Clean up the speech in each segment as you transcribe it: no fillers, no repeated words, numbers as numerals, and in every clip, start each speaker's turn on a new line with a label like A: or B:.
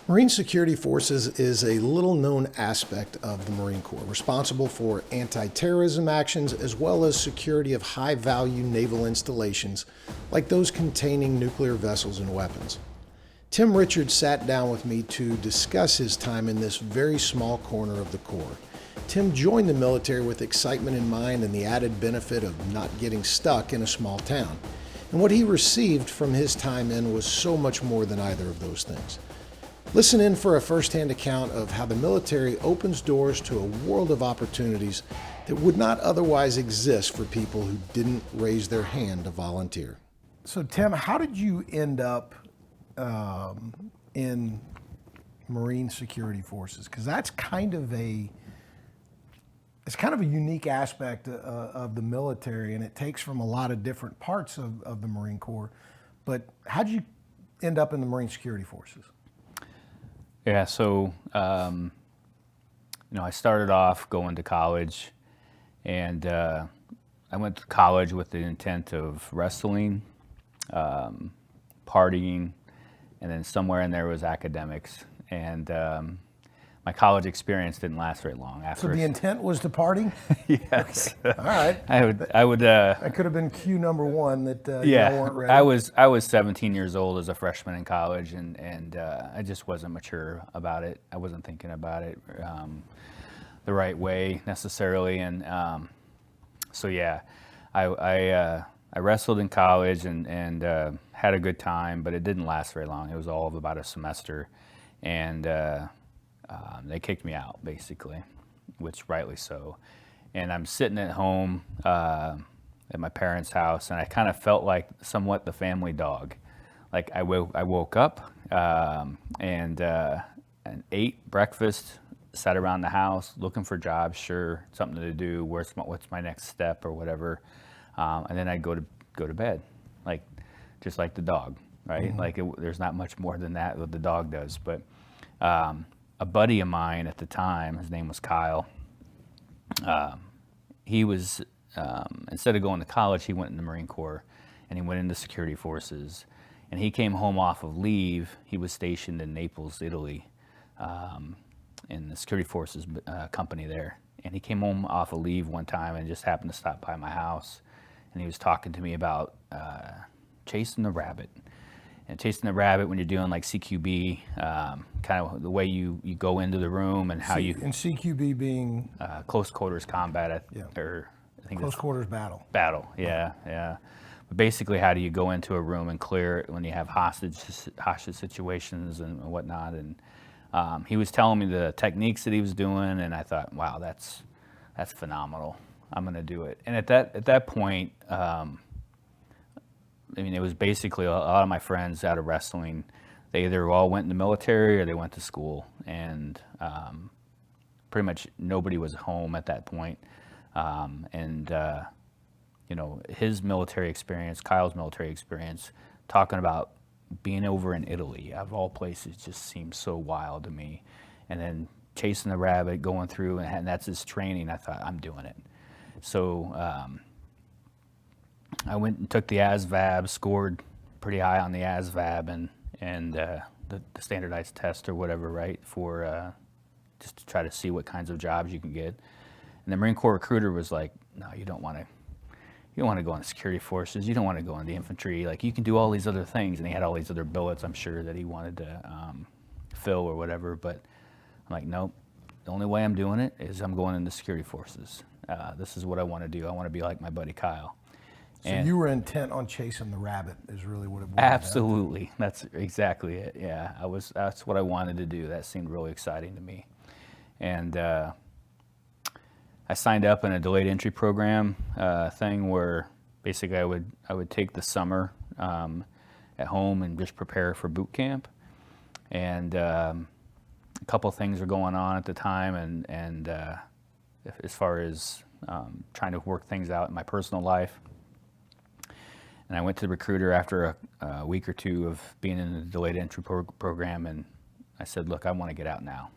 A: Marine Security Forces is a little-known aspect of the Marine Corps, responsible for anti-terrorism actions as well as security of high-value naval installations like those containing nuclear vessels and weapons. Tim Richards sat down with me to discuss his time in this very small corner of the Corps. Tim joined the military with excitement in mind and the added benefit of not getting stuck in a small town. And what he received from his time in was so much more than either of those things. Listen in for a first-hand account of how the military opens doors to a world of opportunities that would not otherwise exist for people who didn't raise their hand to volunteer. So Tim, how did you end up in Marine Security Forces? Because that's kind of a unique aspect of the military, and it takes from a lot of different parts of the Marine Corps. But how did you end up in the Marine Security Forces?
B: Yeah, so I started off going to college, and I went to college with the intent of wrestling, partying, and then somewhere in there was academics. And my college experience didn't last very long.
A: So the intent was to party?
B: Yes.
A: Okay. All right.
B: I would.
A: That could have been cue number one that
B: yeah,
A: y'all weren't ready.
B: I was 17 years old as a freshman in college, and I just wasn't mature about it. I wasn't thinking about it the right way necessarily, and so yeah, I wrestled in college and had a good time, but it didn't last very long. It was all of about a semester, and they kicked me out basically, which rightly so. And I'm sitting at home at my parents' house, and I kind of felt like somewhat the family dog. Like I woke up and ate breakfast, sat around the house looking for jobs, sure, something to do. What's my next step or whatever, and then I'd go to bed, like just like the dog, right? Mm-hmm. Like there's not much more than that what the dog does, but. A buddy of mine at the time, his name was Kyle, he was, instead of going to college, he went in the Marine Corps, and he went into security forces, and he came home off of leave. He was stationed in Naples, Italy, in the security forces company there, and he came home off of leave one time and just happened to stop by my house, and he was talking to me about chasing the rabbit. And chasing the rabbit when you're doing like CQB, kind of the way you go into the room and how you...
A: And CQB being?
B: Close quarters combat, or I think
A: close quarters battle.
B: Battle, yeah, yeah. But basically, how do you go into a room and clear it when you have hostage situations and whatnot? And he was telling me the techniques that he was doing, and I thought, wow, that's phenomenal. I'm going to do it. And at that point, I mean, it was basically a lot of my friends out of wrestling. They either all went in the military or they went to school, and pretty much nobody was home at that point. His military experience, Kyle's military experience, talking about being over in Italy, of all places, just seemed so wild to me. And then chasing the rabbit, going through, and that's his training. I thought, I'm doing it. So I went and took the ASVAB, scored pretty high on the ASVAB and the standardized test or whatever, right, for just to try to see what kinds of jobs you can get. And the Marine Corps recruiter was like, no, you don't want to go in the security forces. You don't want to go in the infantry. Like, you can do all these other things. And he had all these other billets, I'm sure, that he wanted to fill or whatever. But I'm like, nope. The only way I'm doing it is I'm going into security forces. This is what I want to do. I want to be like my buddy Kyle.
A: So you were intent on chasing the rabbit, is really what it was.
B: Absolutely, that's exactly it. Yeah, that's what I wanted to do. That seemed really exciting to me, and I signed up in a delayed entry program thing where basically I would take the summer at home and just prepare for boot camp, and a couple things were going on at the time, and as far as trying to work things out in my personal life. And I went to the recruiter after a week or two of being in the delayed entry program, and I said, look, I want to get out now.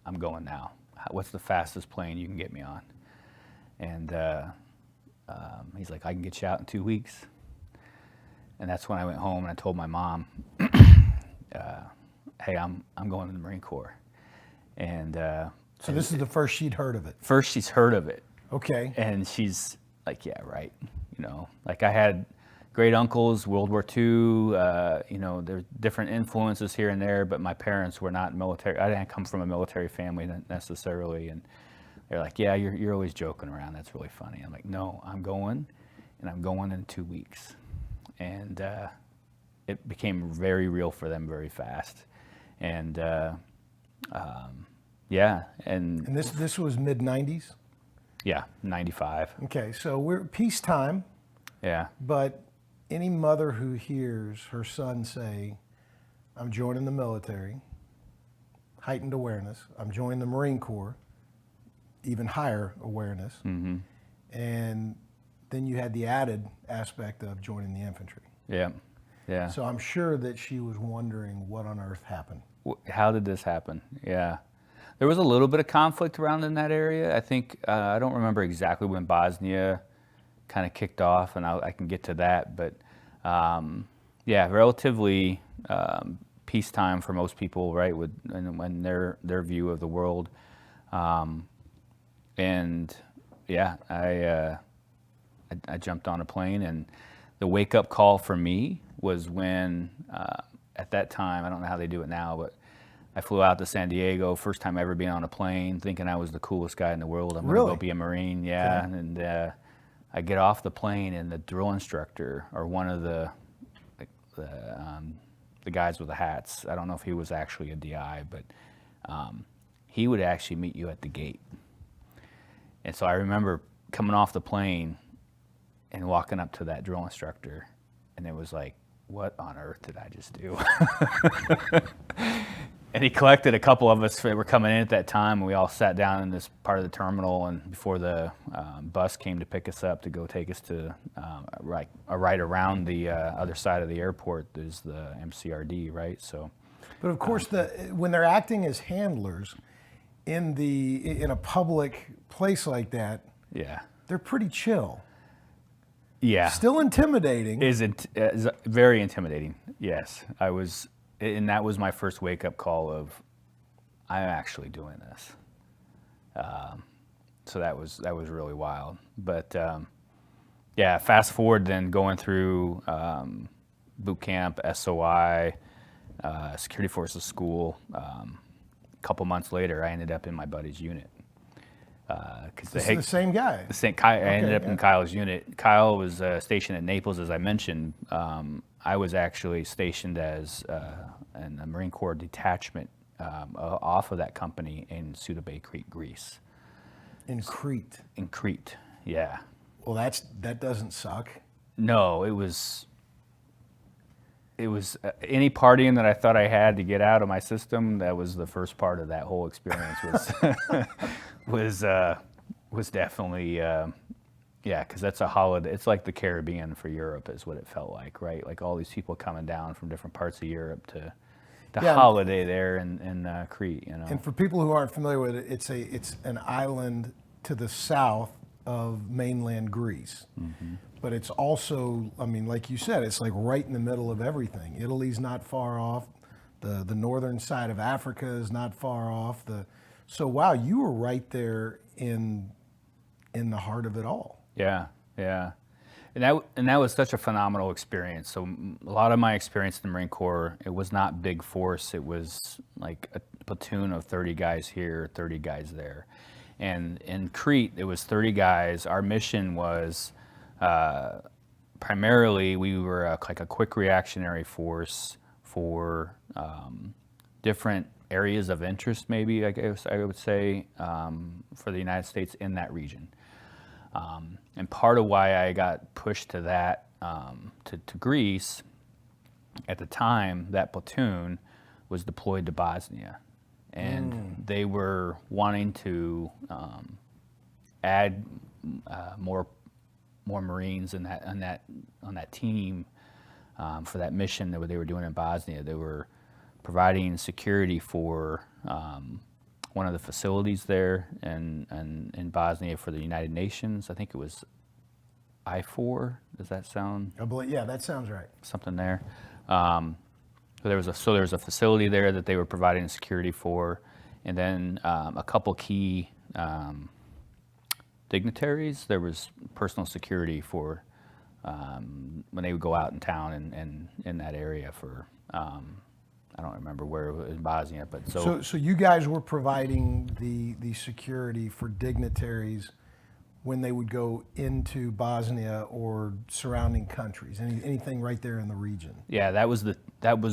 B: I'm going now. What's the fastest plane you can get me on? And he's like, I can get you out in 2 weeks. And that's when I went home and I told my mom, hey, I'm going to the Marine Corps. And
A: So this is the first she'd heard of it.
B: first she's heard of it.
A: Okay.
B: And she's like, yeah, right. Like I had great uncles, World War II, there's different influences here and there, but my parents were not military. I didn't come from a military family necessarily. And they're like, yeah, you're always joking around. That's really funny. I'm like, no, I'm going, and I'm going in 2 weeks. And it became very real for them very fast. And yeah.
A: And this was mid-90s?
B: Yeah, 95.
A: Okay, so we're peacetime,
B: Yeah.
A: but any mother who hears her son say, I'm joining the military, heightened awareness, I'm joining the Marine Corps, even higher awareness, and then you had the added aspect of joining the infantry.
B: Yeah. Yeah.
A: So I'm sure that she was wondering what on earth happened.
B: How did this happen? Yeah. There was a little bit of conflict around in that area. I think, I don't remember exactly when Bosnia kind of kicked off, and I can get to that. But yeah, relatively peacetime for most people, right, when their view of the world. And yeah, I jumped on a plane, and the wake-up call for me was when, at that time, I don't know how they do it now, but I flew out to San Diego, first time ever being on a plane, thinking I was the coolest guy in the world. I'm
A: Really?
B: going to go be a Marine, yeah.
A: Okay.
B: And I get off the plane, and the drill instructor, or one of the guys with the hats, I don't know if he was actually a DI, but he would actually meet you at the gate. And so I remember coming off the plane and walking up to that drill instructor, and it was like, what on earth did I just do? And he collected a couple of us that were coming in at that time, and we all sat down in this part of the terminal, and before the bus came to pick us up to go take us to right around the other side of the airport, there's the MCRD, right? So,
A: But of course, when they're acting as handlers in a public place like that,
B: yeah.
A: they're pretty chill.
B: Yeah.
A: Still intimidating.
B: Is very intimidating, yes. And that was my first wake-up call of, I'm actually doing this. So that was really wild. But yeah, fast forward then going through boot camp, SOI, Security Forces School. A couple months later, I ended up in my buddy's unit.
A: This is the same guy.
B: I ended up in Kyle's unit. Kyle was stationed at Naples, as I mentioned. I was actually stationed as in a Marine Corps detachment off of that company in Suda Bay, Greece.
A: In Crete.
B: In Crete, yeah.
A: Well, that doesn't suck.
B: No, it was any partying that I thought I had to get out of my system. That was the first part of that whole experience. Was definitely yeah, because that's a holiday. It's like the Caribbean for Europe, is what it felt like, right? Like all these people coming down from different parts of Europe to holiday there in Crete,
A: And for people who aren't familiar with it, it's an island to the south of mainland Greece. Mm-hmm. But it's also, I mean, like you said, it's like right in the middle of everything. Italy's not far off. The northern side of Africa is not far off. So wow, you were right there in the heart of it all.
B: Yeah, yeah. And that was such a phenomenal experience. So a lot of my experience in the Marine Corps, it was not big force. It was like a platoon of 30 guys here, 30 guys there. And in Crete, it was 30 guys. Our mission was primarily, we were like a quick reactionary force for different areas of interest, maybe I would say, for the United States in that region. And part of why I got pushed to that, to Greece, at the time, that platoon was deployed to Bosnia. And they were wanting to add more Marines on that team for that mission that they were doing in Bosnia. They were providing security for one of the facilities there in Bosnia for the United Nations. I think it was I-4. Does that sound?
A: Yeah, that sounds right.
B: Something there. There was a facility there that they were providing security for, and then a couple key dignitaries. There was personal security for when they would go out in town and in that area for. I don't remember where it was in Bosnia, but
A: So you guys were providing the security for dignitaries when they would go into Bosnia or surrounding countries, anything right there in the region.
B: yeah, that was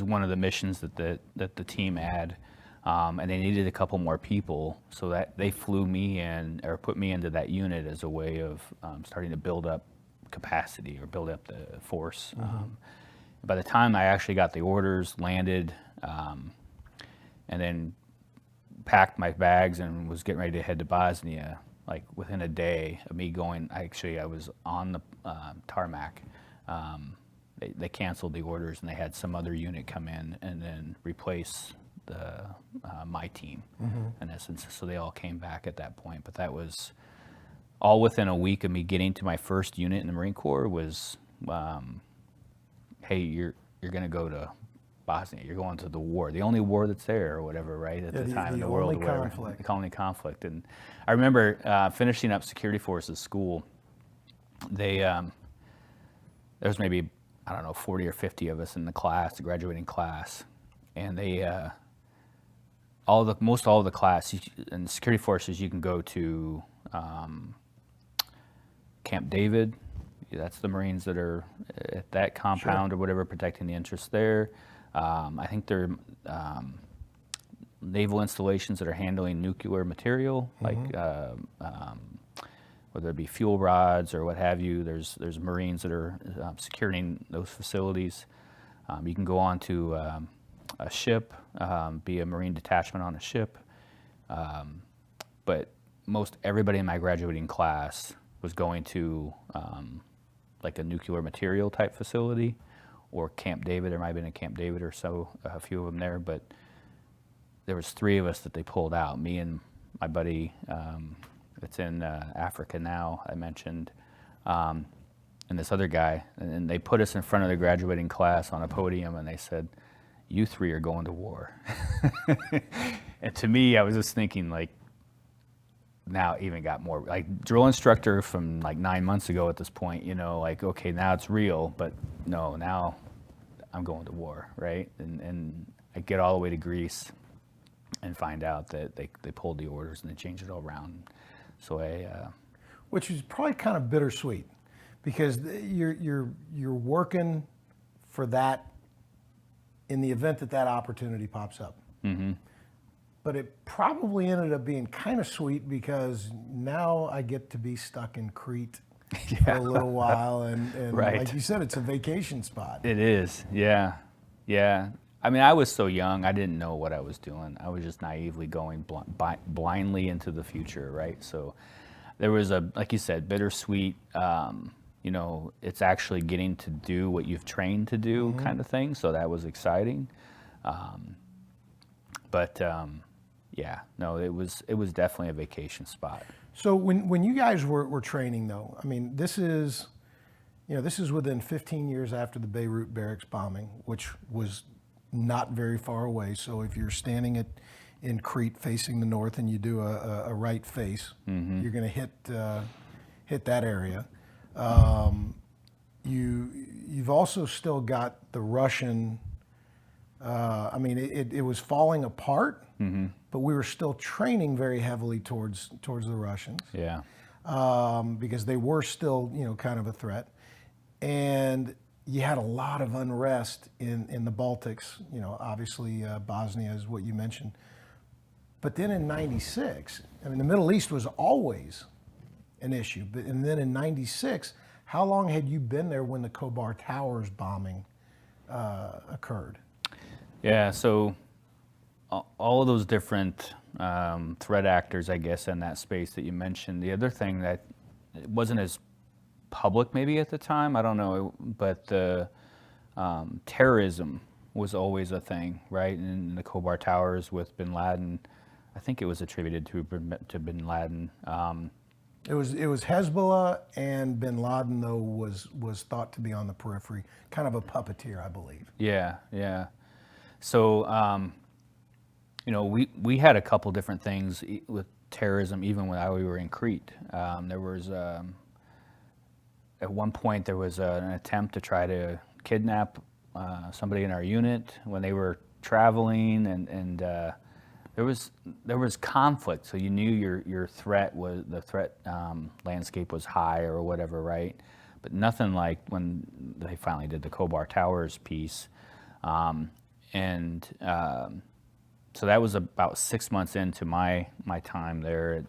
B: one of the missions that the team had, and they needed a couple more people, so that they flew me in or put me into that unit as a way of starting to build up capacity or build up the force. By the time I actually got the orders, landed, and then packed my bags and was getting ready to head to Bosnia, like within a day of me going, I was on the tarmac. They canceled the orders and they had some other unit come in and then replace my team, in essence. So they all came back at that point. But that was all within a week of me getting to my first unit in the Marine Corps was, hey, you're going to go to Bosnia. You're going to the war, the only war that's there or whatever, right, at the time in the world.
A: The
B: only conflict. And I remember finishing up security forces school. There was maybe, I don't know, 40 or 50 of us in the class, the graduating class. And they, most all of the class, in security forces, you can go to Camp David. That's the Marines that are at that compound or whatever, protecting the interests there. I think they're naval installations that are handling nuclear material, like whether it be fuel rods or what have you. There's Marines that are securing those facilities. You can go on to a ship, be a Marine detachment on a ship. But most everybody in my graduating class was going to like a nuclear material type facility, or Camp David. There might have been a Camp David or so, a few of them there, but there was 3 of us that they pulled out, me and my buddy that's in Africa now, I mentioned, and this other guy, and they put us in front of the graduating class on a podium and they said, you 3 are going to war. And to me, I was just thinking, like, now even got more, like, drill instructor from like 9 months ago at this point, you know, like, okay, now it's real, but no, now I'm going to war, right? And I get all the way to Greece and find out that they pulled the orders and they changed it all around. So
A: which is probably kind of bittersweet, because you're working for that in the event that opportunity pops up. But it probably ended up being kind of sweet, because now I get to be stuck in Crete for a little while, and
B: right.
A: Like you said, it's a vacation spot.
B: It is, yeah. I mean, I was so young, I didn't know what I was doing. I was just naively going blindly into the future, right? So there was like you said, bittersweet, you know, it's actually getting to do what you've trained to do kind of thing. So that was exciting. Yeah, no, it was definitely a vacation spot.
A: So when you guys were training, though, I mean, this is within 15 years after the Beirut barracks bombing, which was not very far away. So if you're standing in Crete facing the north and you do a right face, you're going to hit that area. You've also still got the Russian. I mean, it was falling apart, but we were still training very heavily towards the Russians.
B: Yeah.
A: Because they were still, kind of a threat. And you had a lot of unrest in the Baltics, obviously Bosnia is what you mentioned. But then in 96, I mean, the Middle East was always an issue. And then in 96, how long had you been there when the Khobar Towers bombing occurred?
B: Yeah, so all of those different threat actors, I guess, in that space that you mentioned. The other thing that it wasn't as public maybe at the time, I don't know, but the terrorism was always a thing, right? And the Khobar Towers with bin Laden, I think it was attributed to bin Laden.
A: It was Hezbollah, and bin Laden, though, was thought to be on the periphery, kind of a puppeteer, I believe.
B: Yeah, yeah. So, we had a couple different things with terrorism, even when we were in Crete. There was, at one point, there was an attempt to try to kidnap somebody in our unit when they were traveling, and there was conflict. So you knew your threat landscape was high or whatever, right? But nothing like when they finally did the Khobar Towers piece. So that was about 6 months into my time there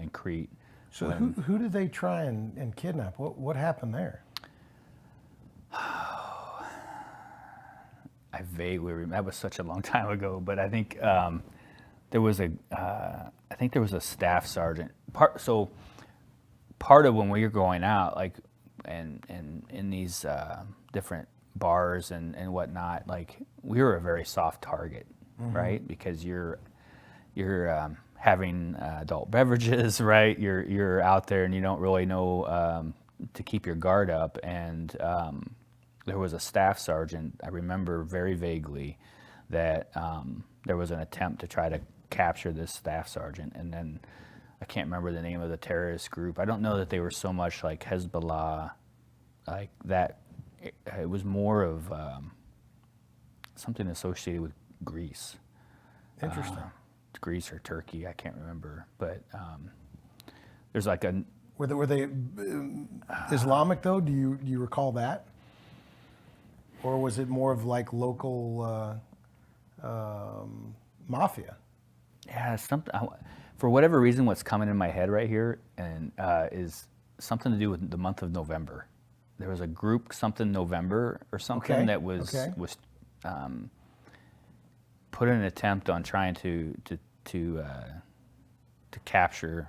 B: in Crete.
A: So who did they try and kidnap? What happened there?
B: I vaguely remember. That was such a long time ago, but I think there was a staff sergeant. Part of when we were going out, like, and in these different bars and whatnot, like, we were a very soft target, right? Because you're having adult beverages, right? You're out there and you don't really know to keep your guard up. And there was a staff sergeant, I remember very vaguely, that there was an attempt to try to capture this staff sergeant. And then I can't remember the name of the terrorist group. I don't know that they were so much like Hezbollah, like that. It was more of something associated with Greece.
A: Interesting.
B: Greece or Turkey, I can't remember, but there's like a.
A: Were they Islamic though? Do you recall that, or was it more of like local mafia?
B: Yeah, something. For whatever reason, what's coming in my head right here and is something to do with the month of November. There was a group, something November or something, that was put in an attempt on trying to capture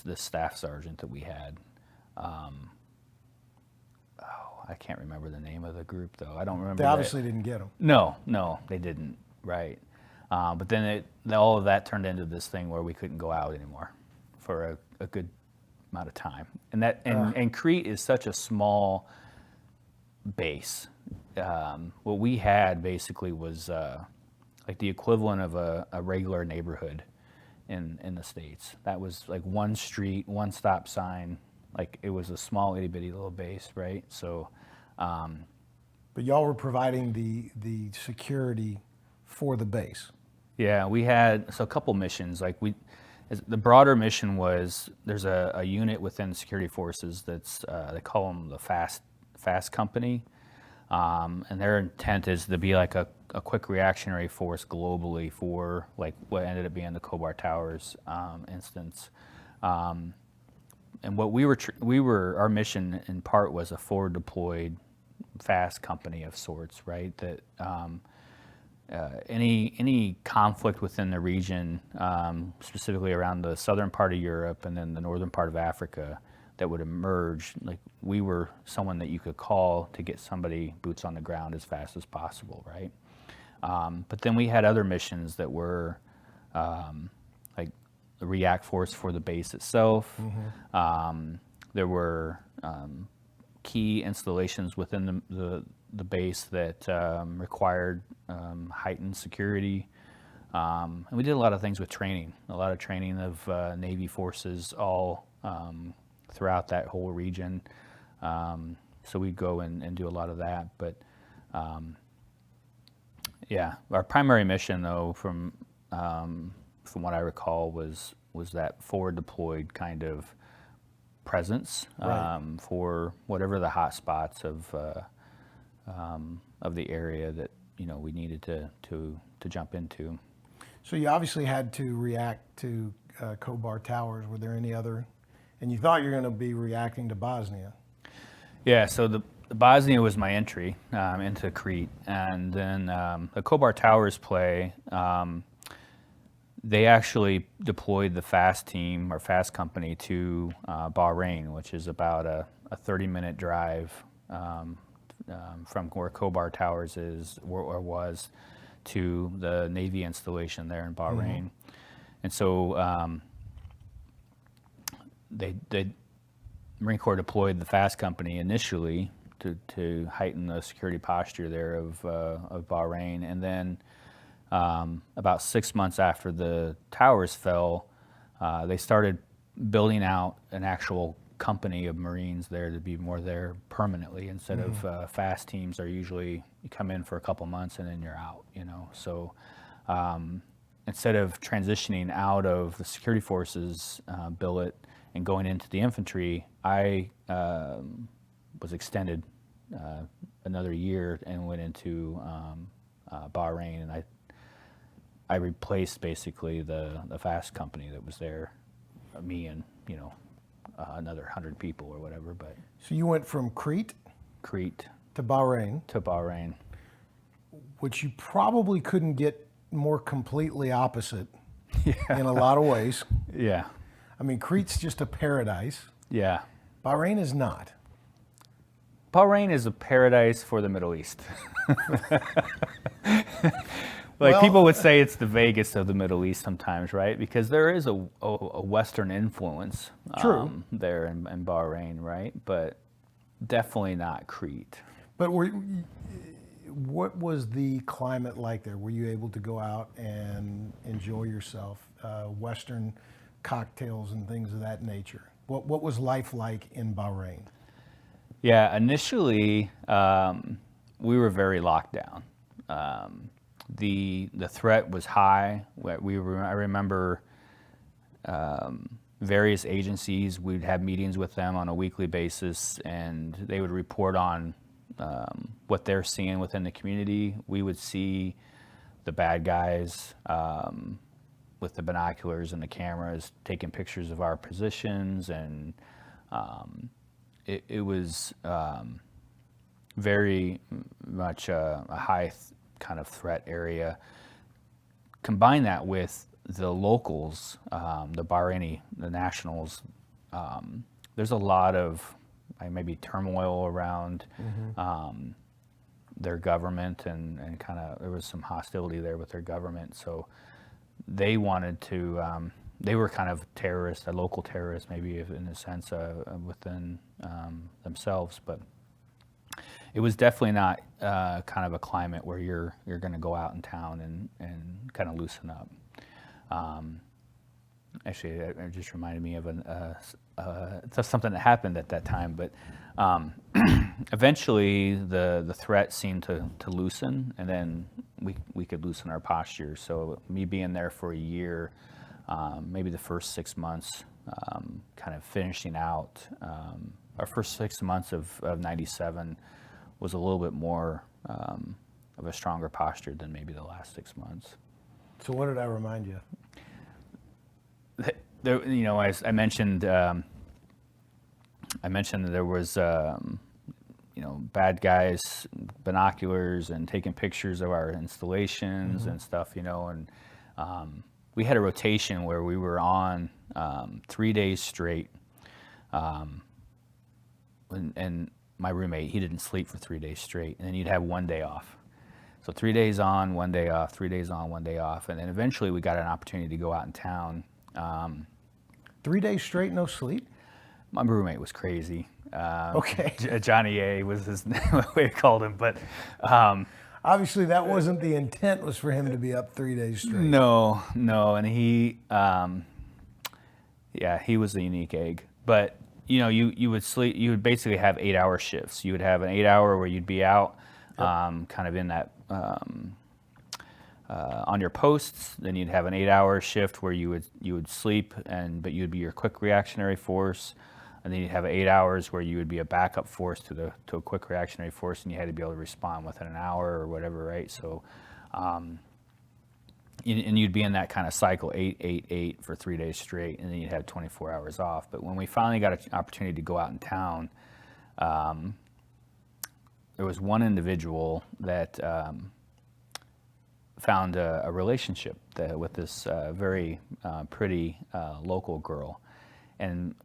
B: this staff sergeant that we had. I can't remember the name of the group though. I don't remember.
A: They obviously didn't get him.
B: No, they didn't. Right, but then all of that turned into this thing where we couldn't go out anymore for a good amount of time. And Crete is such a small base. What we had basically was like the equivalent of a regular neighborhood in the States. That was like one street, one stop sign. Like, it was a small itty bitty little base, right? So,
A: but y'all were providing the security for the base.
B: Yeah, we had a couple missions. Like, the broader mission was there's a unit within security forces that's they call them the fast company, and their intent is to be like a quick reactionary force globally for like what ended up being the Khobar Towers instance. And what we were our mission in part was a forward deployed fast company of sorts, right? That any conflict within the region, specifically around the southern part of Europe and then the northern part of Africa, that would emerge, like, we were someone that you could call to get somebody boots on the ground as fast as possible, right? But then we had other missions that were like the React Force for the base itself. There were key installations within the base that required heightened security. And we did a lot of things with training, a lot of training of Navy forces all throughout that whole region. So we'd go and do a lot of that. But yeah, our primary mission, though, from what I recall, was that forward deployed kind of presence,
A: Right.
B: For whatever the hot spots of the area that we needed to jump into.
A: So you obviously had to react to Khobar Towers. Were there any other? And you thought you were going to be reacting to Bosnia.
B: Yeah, so the Bosnia was my entry into Crete, and then the Khobar Towers play. They actually deployed the FAST team or FAST company to Bahrain, which is about a 30-minute drive from where Khobar Towers is or was to the Navy installation there in Bahrain. And so the Marine Corps deployed the FAST company initially to heighten the security posture there of Bahrain, and then About 6 months after the towers fell, they started building out an actual company of Marines there to be more there permanently instead of fast teams are usually you come in for a couple months and then you're out, you know. So instead of transitioning out of the security forces billet and going into the infantry, I was extended another year and went into Bahrain, and I replaced basically the fast company that was there, me and another 100 people or whatever. But
A: So you went from Crete to Bahrain, which you probably couldn't get more completely opposite in a lot of ways.
B: Yeah.
A: I mean, Crete's just a paradise.
B: Yeah.
A: Bahrain is not.
B: Bahrain is a paradise for the Middle East.
A: Well,
B: people would say it's the Vegas of the Middle East sometimes, right? Because there is a Western influence
A: True.
B: there in Bahrain, right? But definitely not Crete.
A: But what was the climate like there? Were you able to go out and enjoy yourself? Western cocktails and things of that nature. What was life like in Bahrain?
B: Yeah, initially we were very locked down. The threat was high. I remember various agencies. We'd have meetings with them on a weekly basis, and they would report on what they're seeing within the community. We would see the bad guys with the binoculars and the cameras taking pictures of our positions, and it was very much a high kind of threat area. Combine that with the locals, the Bahraini, the nationals. There's a lot of maybe turmoil around their government, and kind of there was some hostility there with their government. So they wanted to. They were kind of terrorists, a local terrorist, maybe in a sense within themselves, but it was definitely not kind of a climate where you're going to go out in town and kind of loosen up. Actually, it just reminded me of something that happened at that time, but eventually the threat seemed to loosen, and then we could loosen our posture. So me being there for a year, maybe the first 6 months, kind of finishing out, our first 6 months of 97 was a little bit more of a stronger posture than maybe the last 6 months.
A: So what did I remind you?
B: There, as I mentioned that there was, bad guys, binoculars, and taking pictures of our installations and stuff, and we had a rotation where we were on 3 days straight, and my roommate, he didn't sleep for 3 days straight, and then you'd have 1 day off. So 3 days on, 1 day off, 3 days on, 1 day off, and then eventually we got an opportunity to go out in town.
A: 3 days straight, no sleep?
B: My roommate was crazy.
A: Okay.
B: Johnny A was his way we called him, but
A: obviously that wasn't the intent, was for him to be up 3 days straight.
B: No, and he was a unique egg. But you would sleep. You would basically have 8-hour shifts. You would have an 8-hour where you'd be out, kind of in that on your posts. Then you'd have an 8-hour shift where you would sleep, but you'd be your quick reactionary force. And then you'd have 8 hours where you would be a backup force to a quick reactionary force, and you had to be able to respond within an hour or whatever, right? So, and you'd be in that kind of cycle, 8, 8, 8 for 3 days straight, and then you'd have 24 hours off. But when we finally got an opportunity to go out in town, there was one individual that found a relationship with this very pretty local girl, and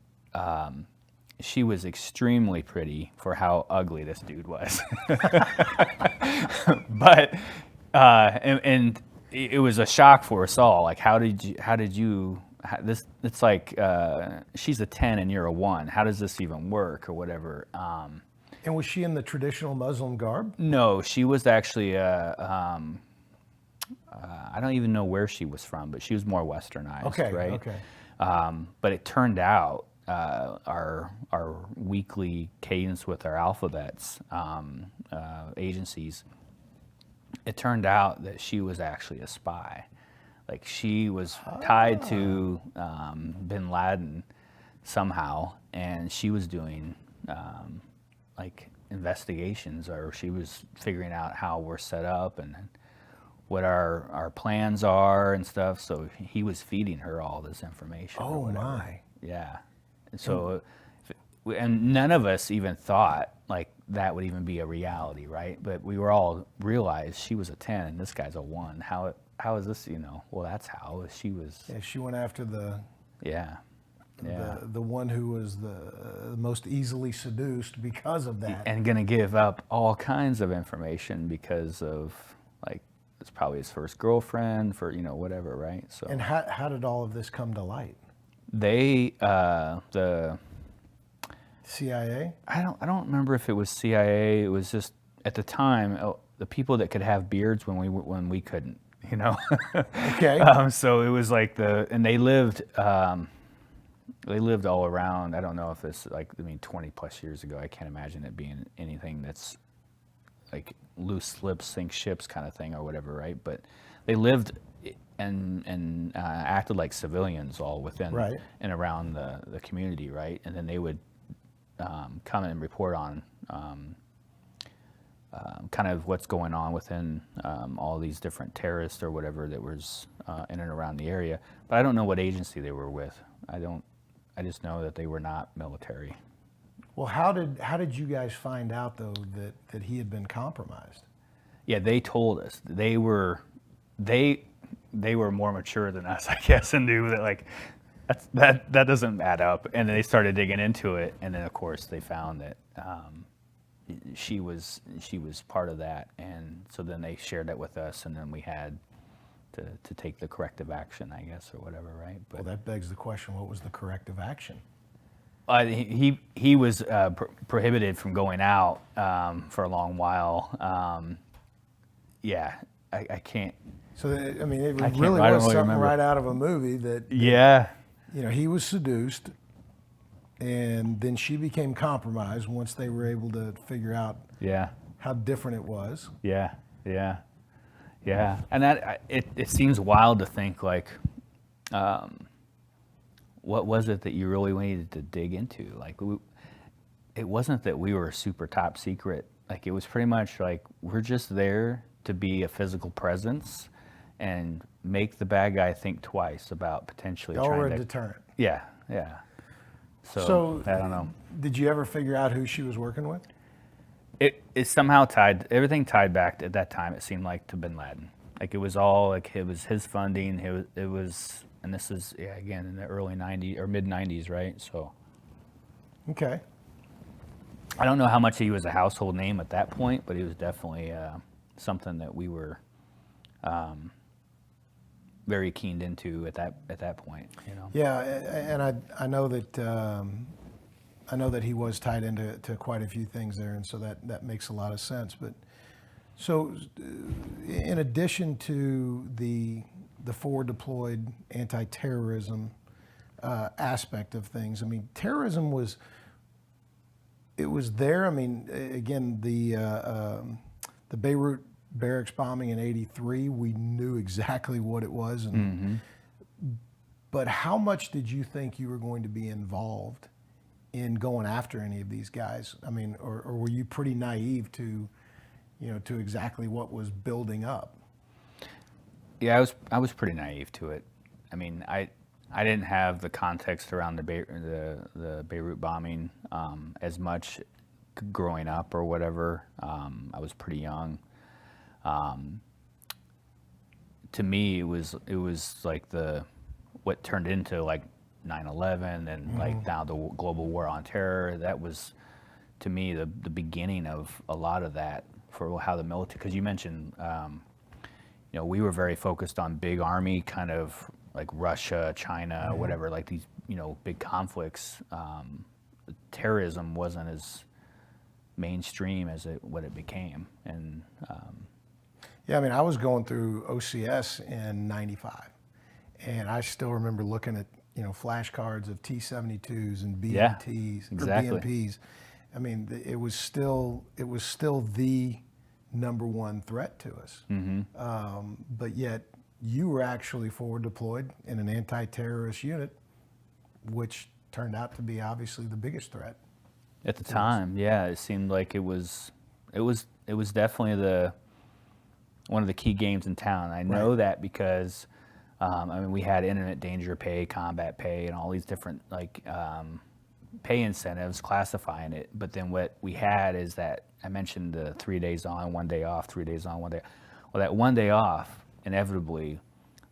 B: she was extremely pretty for how ugly this dude was. But and it was a shock for us all. Like, it's like she's a 10 and you're a 1. How does this even work, or whatever?
A: And was she in the traditional Muslim garb?
B: No, she was actually I don't even know where she was from, but she was more westernized,
A: Okay,
B: right?
A: okay.
B: But it turned out our weekly cadence with our alphabets agencies, it turned out that she was actually a spy. Like she was tied to bin Laden somehow, and she was doing like investigations, or she was figuring out how we're set up and what our plans are and stuff. So he was feeding her all this information. or
A: Oh
B: whatever.
A: my.
B: Yeah. And so, and none of us even thought like that would even be a reality, right? But we were all realized she was a 10 and this guy's a 1. How is this, well, that's how she was.
A: Yeah, she went after
B: Yeah. Yeah.
A: the one who was the most easily seduced because of that.
B: And gonna give up all kinds of information because of like, it's probably his first girlfriend for, whatever, right? So.
A: And how did all of this come to light?
B: They, the
A: CIA?
B: I don't remember if it was CIA. It was just at the time the people that could have beards when we couldn't,
A: Okay.
B: So it was like and they lived all around. I don't know if it's 20 plus years ago. I can't imagine it being anything that's like loose lips sink ships kind of thing or whatever, right? But they lived and acted like civilians all within
A: Right.
B: and around the community, right? And then they would come and report on kind of what's going on within all these different terrorists or whatever that was in and around the area. But I don't know what agency they were with. I just know that they were not military.
A: Well, how did you guys find out though that he had been compromised?
B: Yeah, they told us. They were more mature than us, I guess, and knew that like that doesn't add up. And they started digging into it, and then of course they found that she was part of that, and so then they shared that with us, and then we had to take the corrective action, I guess, or whatever, right? But
A: Well, that begs the question: what was the corrective action?
B: he was prohibited from going out for a long while. Yeah, I can't.
A: So it
B: I
A: really
B: don't
A: was
B: really
A: something
B: remember.
A: right out of a movie that
B: Yeah.
A: he was seduced, and then she became compromised once they were able to figure out
B: Yeah.
A: how different it was.
B: Yeah. Yeah. Yeah. And that it seems wild to think like, what was it that you really needed to dig into? Like, it wasn't that we were super top secret. Like, it was pretty much like we're just there to be a physical presence and make the bad guy think twice about potentially
A: Y'all
B: trying
A: were
B: to.
A: a deterrent.
B: Yeah, yeah.
A: So
B: I don't know.
A: Did you ever figure out who she was working with?
B: It somehow everything tied back at that time. It seemed like to bin Laden. Like it was all like it was his funding. It was, and this is again in the early '90s or mid '90s, right? So
A: Okay.
B: I don't know how much he was a household name at that point, but he was definitely something that we were very keened into at that point.
A: Yeah, and I know that he was tied into quite a few things there, and so that makes a lot of sense. But so, in addition to the forward deployed anti-terrorism aspect of things, I mean, terrorism was there. I mean, again, the Beirut barracks bombing in '83, we knew exactly what it was, and but how much did you think you were going to be involved in going after any of these guys? I mean, or were you pretty naive to exactly what was building up?
B: Yeah, I was pretty naive to it. I mean, I didn't have the context around the Beirut bombing as much growing up or whatever. I was pretty young. To me, it was like what turned into like 9/11 and like now the global war on terror. That was, to me, the beginning of a lot of that for how the military. Because you mentioned, we were very focused on big army, kind of like Russia, China, whatever, like these big conflicts. Terrorism wasn't as mainstream as what it became, and
A: Yeah, I mean, I was going through OCS in '95, and I still remember looking at flashcards of T-72s and
B: Yeah,
A: BMTs or
B: exactly.
A: BMPs. I mean, it was still the number one threat to us. But yet, you were actually forward deployed in an anti-terrorist unit, which turned out to be obviously the biggest threat.
B: At the time, yeah, it seemed like it was definitely one of the key games in town. I know
A: Right.
B: that because, I mean, we had imminent danger pay, combat pay, and all these different pay incentives classifying it. But then what we had is that I mentioned the 3 days on, 1 day off, 3 days on, 1 day. Well, that 1 day off, inevitably,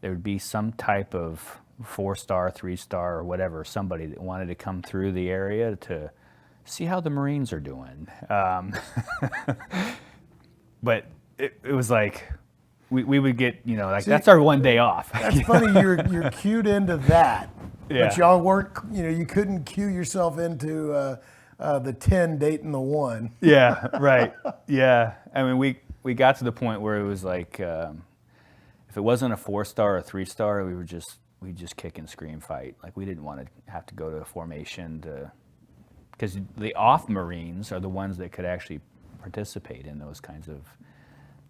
B: there would be some type of 4-star, 3-star, or whatever, somebody that wanted to come through the area to see how the Marines are doing. But it was like we would get, like
A: See,
B: that's our 1 day off.
A: that's funny. You're cued into that, but
B: Yeah.
A: y'all weren't. You couldn't cue yourself into the 10 dating the 1.
B: Yeah, right. Yeah. I mean, we got to the point where it was like, if it wasn't a 4-star or 3-star, we just kick and scream fight. Like we didn't want to have to go to a formation because the off Marines are the ones that could actually participate in those kinds of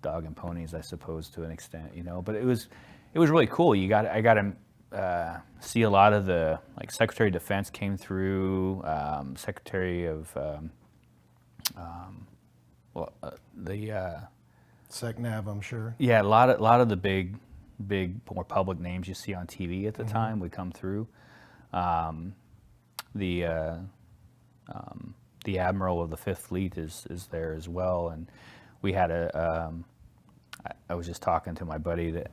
B: dog and ponies, I suppose, to an extent, But it was really cool. I got to see a lot of the Secretary of Defense came through, Secretary of the
A: SecNav, I'm sure.
B: yeah, a lot of the big more public names you see on TV at the time would come through. The the Admiral of the Fifth Fleet is there as well, and we had I was just talking to my buddy that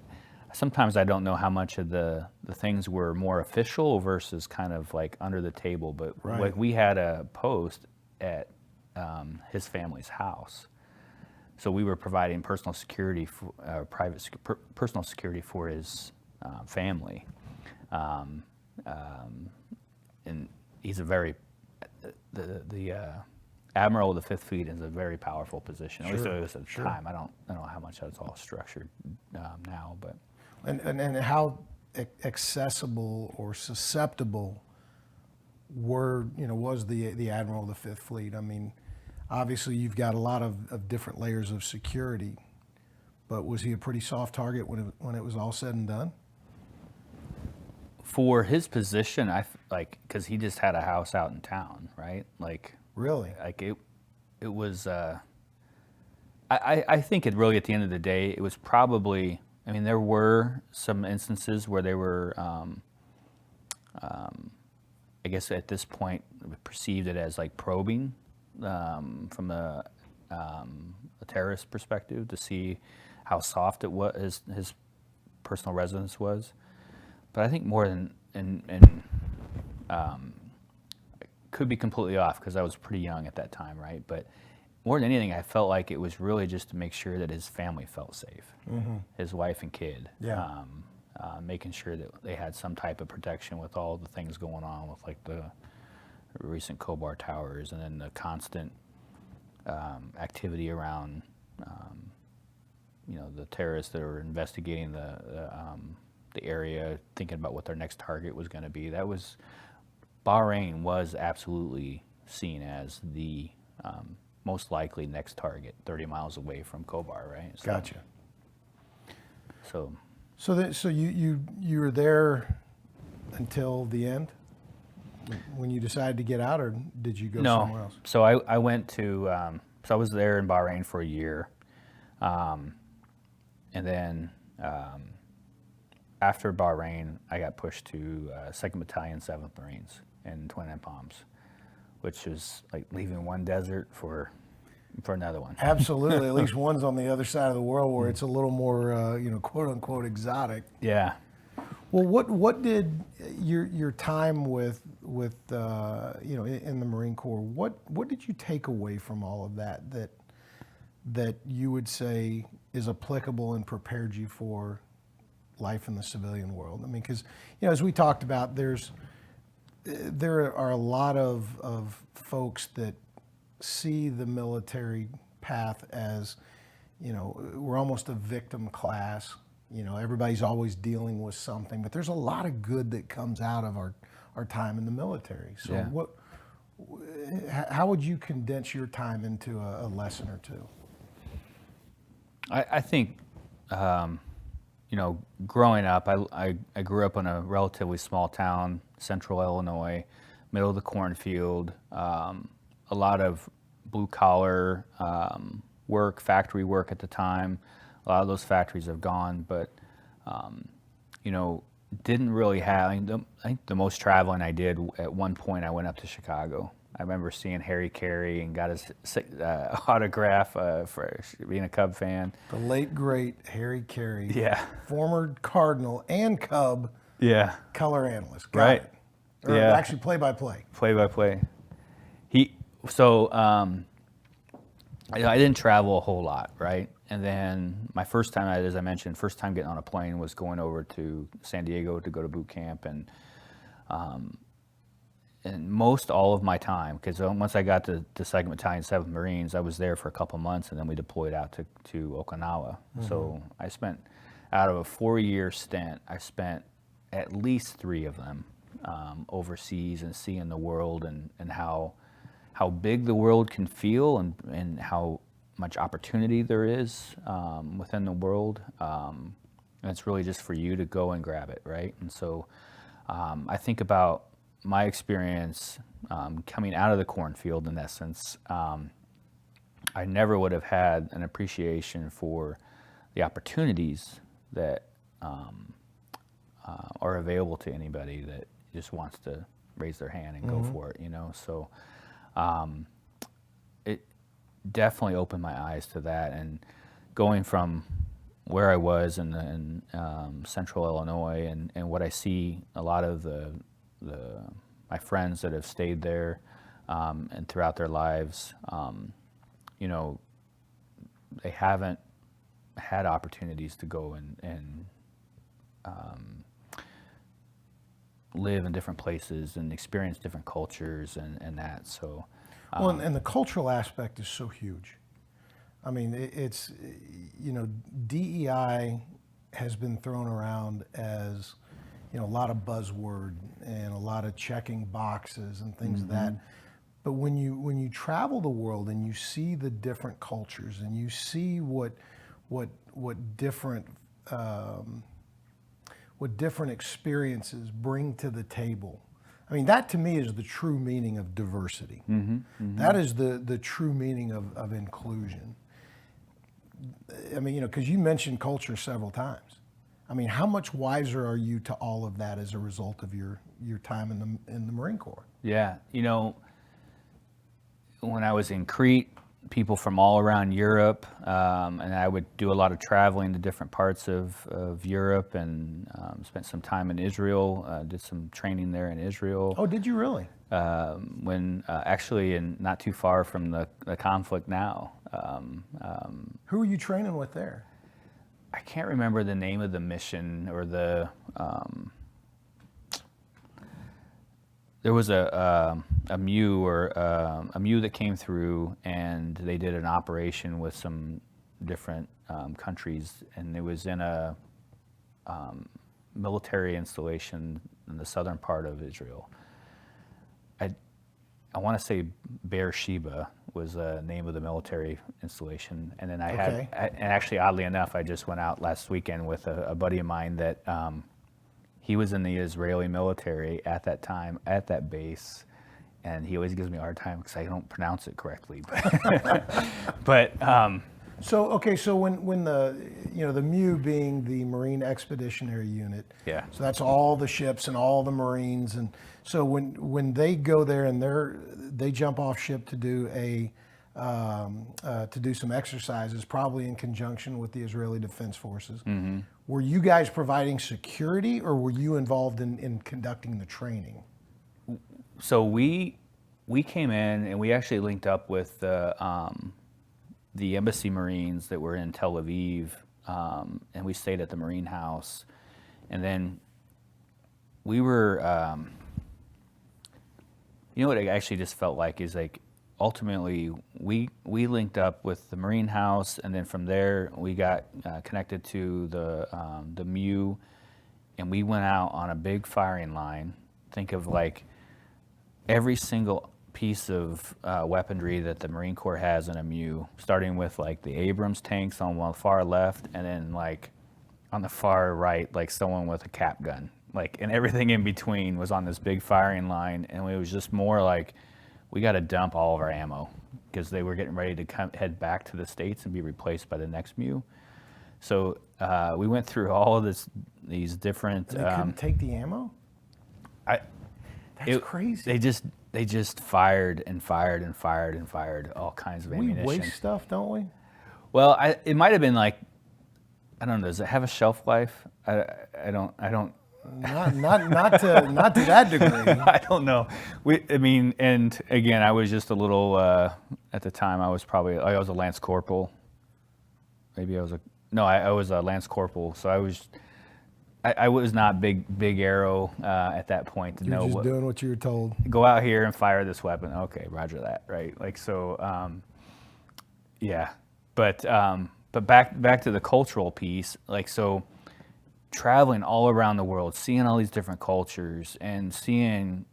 B: sometimes I don't know how much of the things were more official versus kind of like under the table, but
A: Right.
B: like we had a post at his family's house. So we were providing personal security, personal security for his family, and he's a very the Admiral of the Fifth Fleet is a very powerful position. At least it was at the time. I don't know how much that's all structured now, but
A: And how accessible or susceptible was the Admiral of the Fifth Fleet? I mean, obviously you've got a lot of different layers of security, but was he a pretty soft target when it was all said and done?
B: for his position, because he just had a house out in town, right?
A: Really?
B: It was. I think it really, at the end of the day, it was probably. I mean, there were some instances where they were, I guess at this point, perceived it as like probing from a terrorist perspective to see how soft it was, his personal residence was. But I think more than, I could be completely off because I was pretty young at that time, right? But more than anything, I felt like it was really just to make sure that his family felt safe, his wife and kid.
A: Yeah.
B: Making sure that they had some type of protection with all the things going on with like the recent Kobar towers and then the constant activity around, the terrorists that are investigating the area, thinking about what their next target was going to be. Bahrain was absolutely seen as the most likely next target, 30 miles away from Kobar, right? So,
A: Gotcha. So you were there until the end when you decided to get out, or did you go somewhere else?
B: So I went to, so I was there in Bahrain for a year. And then after Bahrain, I got pushed to 2nd Battalion, 7th Marines in Twin End Palms, which is like leaving one desert for another one.
A: Absolutely. At least one's on the other side of the world where it's a little more, quote unquote, exotic.
B: Yeah.
A: Well, what did your time with in the Marine Corps? What did you take away from all of that you would say is applicable and prepared you for life in the civilian world? I mean, because as we talked about, there are a lot of folks that see the military path as we're almost a victim class. Everybody's always dealing with something, but there's a lot of good that comes out of our time in the military. So
B: Yeah.
A: how would you condense your time into a lesson or two?
B: I think, growing up, I grew up in a relatively small town, central Illinois, middle of the cornfield, a lot of blue collar work, factory work at the time. A lot of those factories have gone, but, didn't really have, I think the most traveling I did at one point, I went up to Chicago. I remember seeing Harry Carey and got his autograph for being a Cub fan.
A: The late, great Harry Carey,
B: Yeah.
A: former Cardinal and Cub
B: Yeah.
A: color analyst. Got
B: Right.
A: it. Or
B: Yeah.
A: actually play-by-play.
B: Play-by-play. I didn't travel a whole lot, right? And then my first time, as I mentioned, first time getting on a plane was going over to San Diego to go to boot camp, and most all of my time, because once I got to 2nd Battalion, 7th Marines, I was there for a couple months, and then we deployed out to Okinawa. Mm-hmm. So I spent, out of a 4-year stint, I spent at least 3 of them overseas and seeing the world and how big the world can feel and how much opportunity there is within the world. And it's really just for you to go and grab it, right? And so I think about my experience coming out of the cornfield, in essence. I never would have had an appreciation for the opportunities that are available to anybody that just wants to raise their hand and go for it, So it definitely opened my eyes to that, and going from where I was in central Illinois and what I see a lot of my friends that have stayed there and throughout their lives, they haven't had opportunities to go and live in different places and experience different cultures and that. So,
A: well, and the cultural aspect is so huge. I mean, it's, DEI has been thrown around as, a lot of buzzword and a lot of checking boxes and things of that. But when you travel the world and you see the different cultures and you see what different experiences bring to the table, I mean, that to me is the true meaning of diversity. That is the true meaning of inclusion. I mean, because you mentioned culture several times. I mean, how much wiser are you to all of that as a result of your time in the Marine Corps?
B: Yeah, when I was in Crete, people from all around Europe, and I would do a lot of traveling to different parts of Europe, and spent some time in Israel, did some training there in Israel.
A: Oh, did you really?
B: When actually not too far from the conflict now.
A: Who were you training with there?
B: I can't remember the name of the mission or the. There was a MEU a MEU that came through, and they did an operation with some different countries, and it was in a military installation in the southern part of Israel. I want to say Beersheba was the name of the military installation, and then and actually, oddly enough, I just went out last weekend with a buddy of mine that he was in the Israeli military at that time at that base, and he always gives me a hard time because I don't pronounce it correctly. But
A: So when the the MEU being the Marine Expeditionary Unit,
B: yeah.
A: So that's all the ships and all the Marines, and so when they go there and they jump off ship to do to do some exercises, probably in conjunction with the Israeli Defense Forces. Mm-hmm. Were you guys providing security, or were you involved in conducting the training?
B: So we came in and we actually linked up with the embassy Marines that were in Tel Aviv, and we stayed at the Marine House, and then we were, what it actually just felt like is like ultimately we linked up with the Marine House, and then from there we got connected to the MEU, and we went out on a big firing line. Think of like every single piece of weaponry that the Marine Corps has in a MEU, starting with like the Abrams tanks on the far left, and then like on the far right, like someone with a cap gun, like, and everything in between was on this big firing line. And it was just more like, we got to dump all of our ammo because they were getting ready to head back to the States and be replaced by the next MEU. So we went through all of these different.
A: They couldn't take the ammo? That's crazy.
B: They just fired and fired and fired and fired all kinds of ammunition.
A: We waste stuff, don't we?
B: Well, it might have been like, I don't know. Does it have a shelf life? I don't.
A: Not to that degree.
B: I don't know. And again, I was just a little. At the time, I was a Lance Corporal. Maybe I was a Lance Corporal. So I was not big arrow at that point to know.
A: You're just doing what you were told.
B: Go out here and fire this weapon. Okay, roger that. Right. Like so. Yeah, but back to the cultural piece. Like so. Traveling all around the world, seeing all these different cultures, and seeing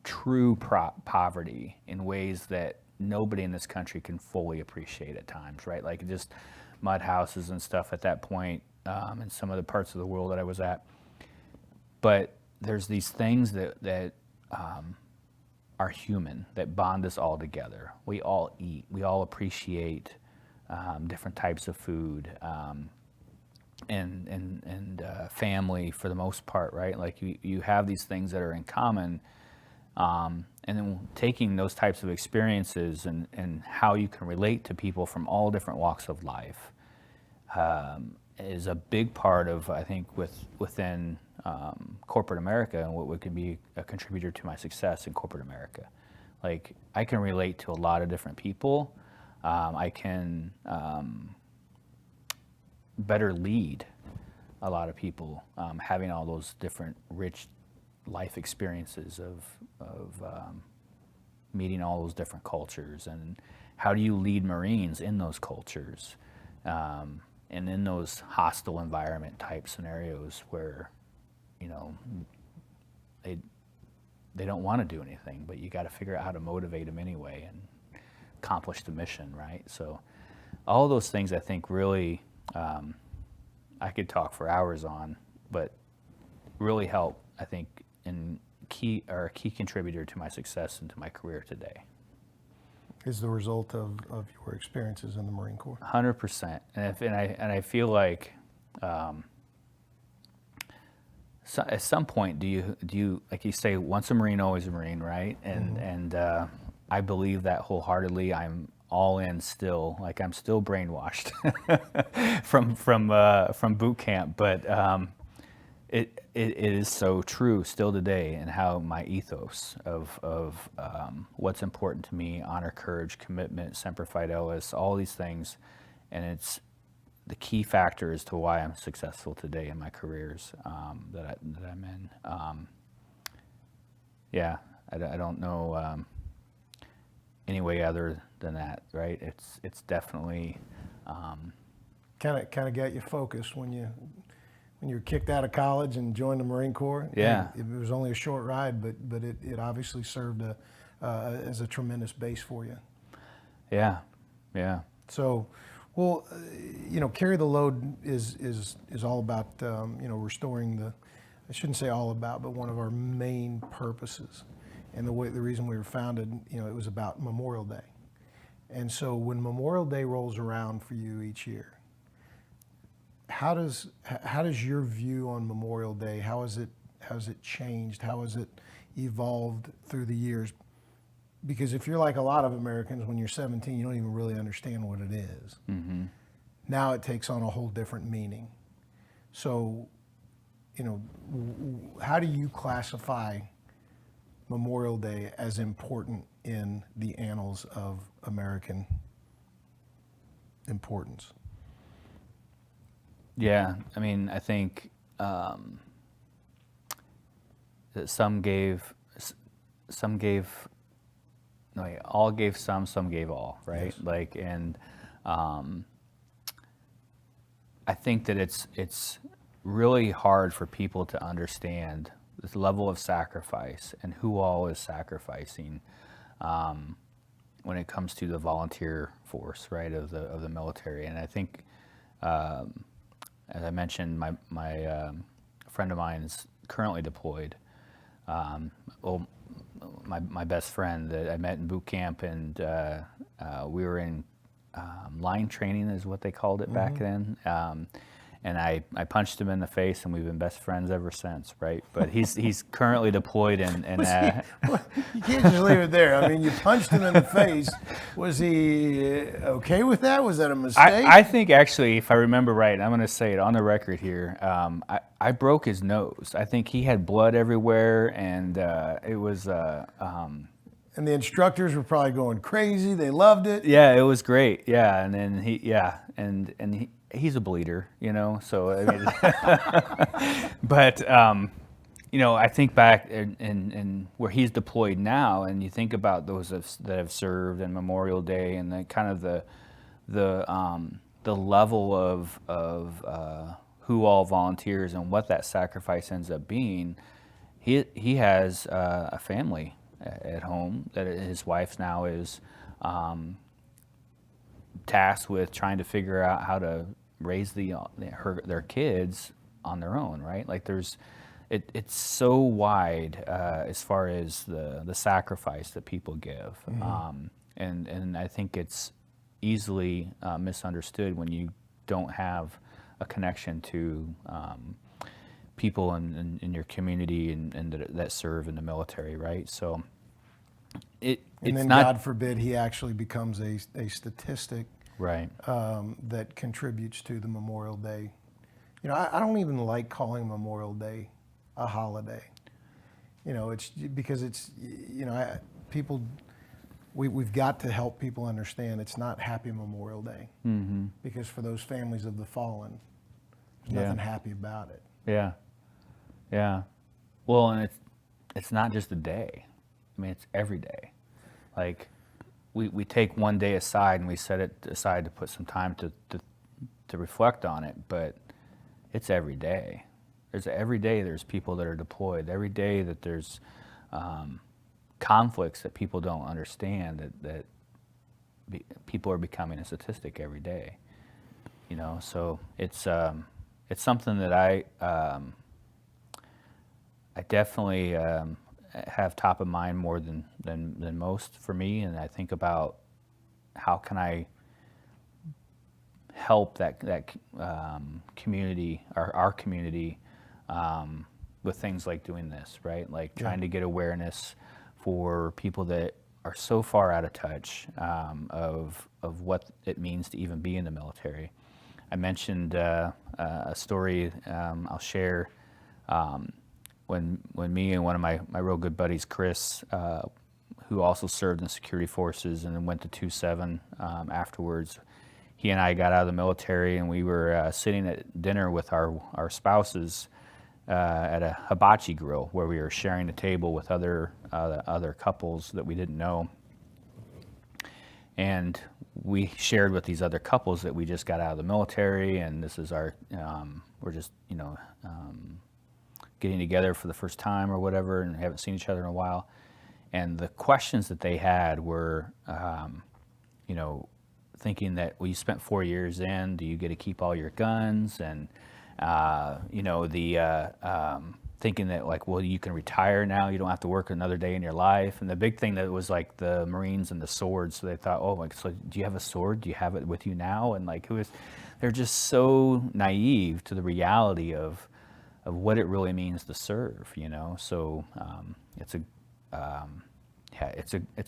B: true poverty in ways that nobody in this country can fully appreciate at times, right? Like just mud houses and stuff at that point in some of the parts of the world that I was at. But there's these things that are human, that bond us all together. We all eat. We all appreciate different types of food. And family for the most part, right? Like you have these things that are in common, and then taking those types of experiences and how you can relate to people from all different walks of life is a big part of, I think, within corporate America, and what could be a contributor to my success in corporate America. Like I can relate to a lot of different people. I can better lead a lot of people, having all those different rich life experiences of meeting all those different cultures, and how do you lead Marines in those cultures, and in those hostile environment type scenarios where, you know, they don't want to do anything, but you got to figure out how to motivate them anyway and accomplish the mission, right? So all those things, I think, really I could talk for hours on, but really help, I think, are a key contributor to my success and to my career today.
A: Is the result of your experiences in the Marine Corps?
B: 100%. And I feel like at some point, do you like you say, once a Marine, always a Marine, right? And I believe that wholeheartedly. I'm all in still, like I'm still brainwashed from boot camp, but it is so true still today, and how my ethos of what's important to me, honor, courage, commitment, semper fidelis, all these things, and it's the key factor as to why I'm successful today in my careers that I'm in. I don't know any way other than that, right? It's definitely
A: kind of got you focused when you were kicked out of college and joined the Marine Corps.
B: Yeah,
A: it was only a short ride, but it obviously served as a tremendous base for you.
B: Yeah.
A: So, well, carry the load is all about restoring the. I shouldn't say all about, but one of our main purposes. And the reason we were founded, it was about Memorial Day. And so when Memorial Day rolls around for you each year, how does your view on Memorial Day, how has it changed? How has it evolved through the years? Because if you're like a lot of Americans, when you're 17, you don't even really understand what it is. Mm-hmm. Now it takes on a whole different meaning. So, how do you classify Memorial Day as important in the annals of American importance?
B: Yeah, I mean, I think that some gave like all gave some gave all, right?
A: Yes.
B: Like, and I think that it's really hard for people to understand this level of sacrifice and who all is sacrificing when it comes to the volunteer force, right, of the military. And I think, as I mentioned, my friend of mine is currently deployed. Well, my best friend that I met in boot camp, and we were in line training, is what they called it back then. And I punched him in the face, and we've been best friends ever since, right? But he's currently deployed, and
C: You can't just leave it there. I mean, you punched him in the face. Was he okay with that? Was that a mistake?
B: I think actually, if I remember right, I'm going to say it on the record here, I broke his nose. I think he had blood everywhere, and it was...
C: and the instructors were probably going crazy. They loved it.
B: Yeah, it was great. Yeah, and then he's a bleeder, you know. So I mean, but you know, I think back in where he's deployed now, and you think about those that have served and Memorial Day, and the kind of the level of who all volunteers and what that sacrifice ends up being. He has a family at home that his wife now is tasked with trying to figure out how to raise their kids on their own, right? Like it's so wide as far as the sacrifice that people give, and I think it's easily misunderstood when you don't have a connection to people in your community and that serve in the military, right? So it's
C: then,
B: not,
C: God forbid, he actually becomes a statistic,
B: right.
C: that contributes to the Memorial Day. You know, I don't even like calling Memorial Day a holiday. You know, it's because it's, you know, we've got to help people understand it's not Happy Memorial Day, because for those families of the fallen, there's nothing happy about it.
B: Yeah, yeah. Well, and it's not just a day. I mean, it's every day. Like, we take one day aside and we set it aside to put some time to reflect on it, but it's every day. Every day there's people that are deployed. Every day that there's conflicts that people don't understand, that people are becoming a statistic every day. You know, so it's something that I definitely have top of mind more than most for me, and I think about how can I help that community, our community, with things like doing this, right? Like trying to get awareness for people that are so far out of touch of what it means to even be in the military. I mentioned a story I'll share. When me and one of my real good buddies, Chris, who also served in security forces and then went to 2-7 afterwards, he and I got out of the military, and we were sitting at dinner with our spouses at a hibachi grill where we were sharing a table with other couples that we didn't know. And we shared with these other couples that we just got out of the military, and this is our, we're just, getting together for the first time or whatever, and haven't seen each other in a while. And the questions that they had were, thinking that, well, you spent 4 years in, do you get to keep all your guns? And, thinking that, like, well, you can retire now, you don't have to work another day in your life. And the big thing that was like the Marines and the swords. So they thought, oh, like, so do you have a sword? Do you have it with you now? And like, they're just so naive to the reality of what it really means to serve, you know. So it's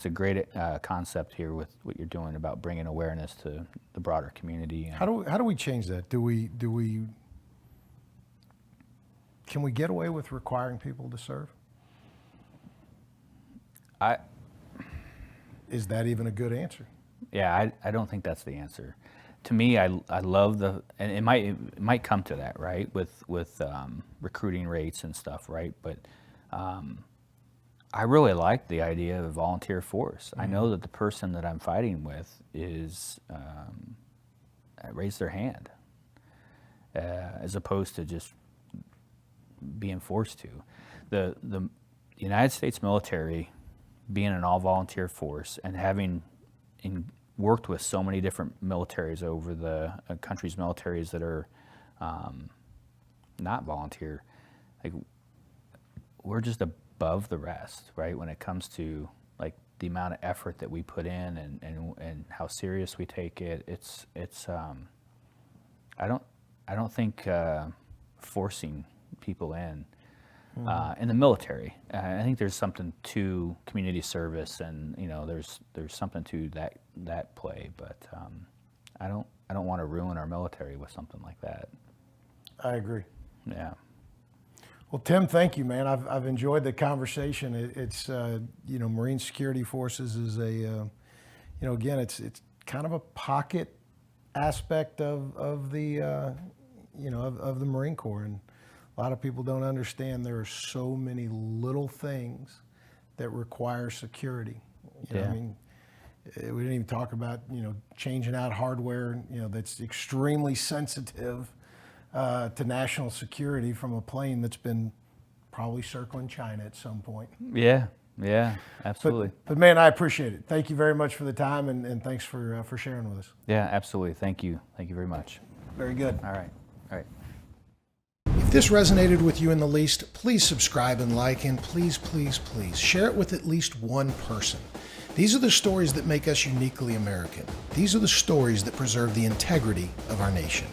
B: a great concept here with what you're doing about bringing awareness to the broader community. And
C: How do we change that? Can we get away with requiring people to serve? Is that even a good answer?
B: Yeah, I don't think that's the answer. To me, I love and it might come to that, right, with recruiting rates and stuff, right? But I really like the idea of a volunteer force. I know that the person that I'm fighting with is raised their hand, as opposed to just being forced to. The United States military, being an all-volunteer force and having worked with so many different militaries over the country's militaries that are not volunteer, like, we're just above the rest, right? When it comes to like the amount of effort that we put in and how serious we take it, it's I don't think forcing people in the military. I think there's something to community service, and there's something to that play, but I don't want to ruin our military with something like that.
C: I agree.
B: Yeah.
C: Well, Tim, thank you, man. I've enjoyed the conversation. It's Marine Security Forces is a again, it's kind of a pocket aspect of the of the Marine Corps, and a lot of people don't understand there are so many little things that require security.
B: Yeah.
C: I mean, we didn't even talk about changing out hardware that's extremely sensitive to national security from a plane that's been probably circling China at some point.
B: Yeah, absolutely.
C: But man, I appreciate it. Thank you very much for the time, and thanks for sharing with us.
B: Yeah, absolutely. Thank you very much.
C: Very good.
B: All right.
A: If this resonated with you in the least, please subscribe and like, and please, please, please share it with at least one person. These are the stories that make us uniquely American. These are the stories that preserve the integrity of our nation.